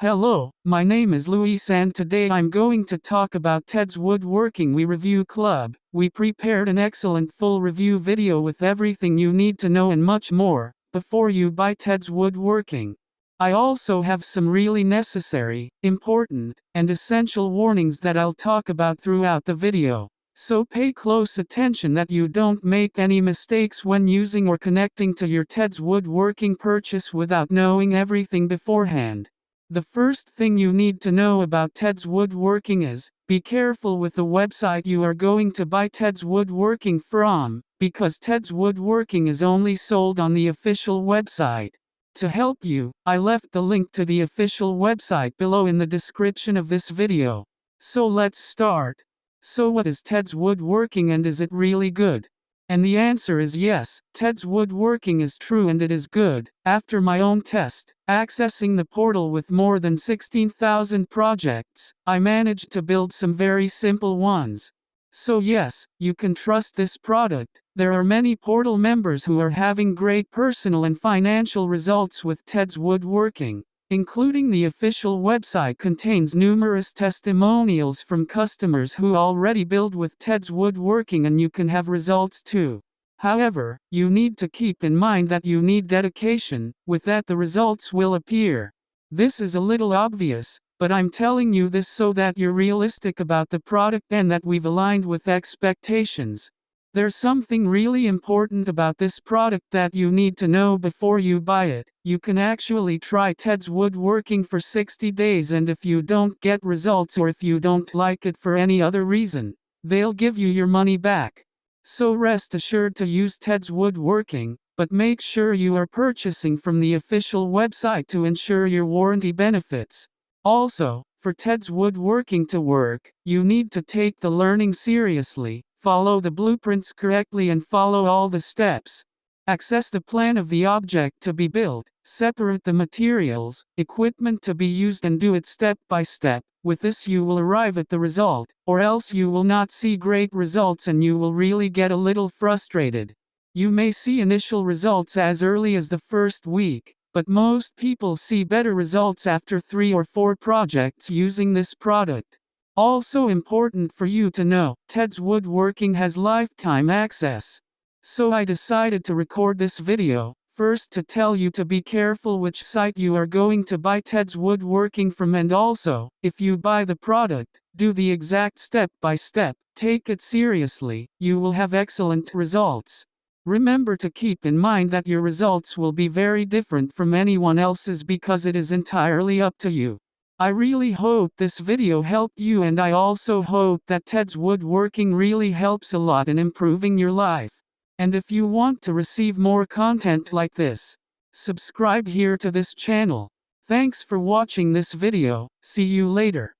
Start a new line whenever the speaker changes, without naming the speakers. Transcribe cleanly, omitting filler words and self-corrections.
Hello, my name is Luis and today I'm going to talk about Teds Woodworking Review Club. We prepared an excellent full review video with everything you need to know and much more before you buy Teds Woodworking. I also have some really necessary, important, and essential warnings that I'll talk about throughout the video. So pay close attention that you don't make any mistakes when using or connecting to your Teds Woodworking purchase without knowing everything beforehand. The first thing you need to know about Teds Woodworking is, be careful with the website you are going to buy Teds Woodworking from, because Teds Woodworking is only sold on the official website. To help you, I left the link to the official website below in the description of this video. So let's start. So what is Teds Woodworking and is it really good? And the answer is yes, Teds Woodworking is true and it is good. After my own test, accessing the portal with more than 16,000 projects, I managed to build some very simple ones. So yes, you can trust this product. There are many portal members who are having great personal and financial results with Teds Woodworking. Including the official website contains numerous testimonials from customers who already build with Teds Woodworking and you can have results too. However, you need to keep in mind that you need dedication, with that the results will appear. This is a little obvious, but I'm telling you this so that you're realistic about the product and that we've aligned with expectations. There's something really important about this product that you need to know before you buy it. You can actually try Teds Woodworking for 60 days and if you don't get results or if you don't like it for any other reason, they'll give you your money back. So rest assured to use Teds Woodworking, but make sure you are purchasing from the official website to ensure your warranty benefits. Also, for Teds Woodworking to work, you need to take the learning seriously. Follow the blueprints correctly and follow all the steps. Access the plan of the object to be built, separate the materials, equipment to be used and do it step by step. With this you will arrive at the result, or else you will not see great results and you will really get a little frustrated. You may see initial results as early as the first week, but most people see better results after 3 or 4 projects using this product. Also important for you to know, Teds Woodworking has lifetime access. So I decided to record this video, first to tell you to be careful which site you are going to buy Teds Woodworking from and also, if you buy the product, do the exact step by step, take it seriously, you will have excellent results. Remember to keep in mind that your results will be very different from anyone else's because it is entirely up to you. I really hope this video helped you and I also hope that Teds Woodworking really helps a lot in improving your life. And if you want to receive more content like this, subscribe here to this channel. Thanks for watching this video, see you later.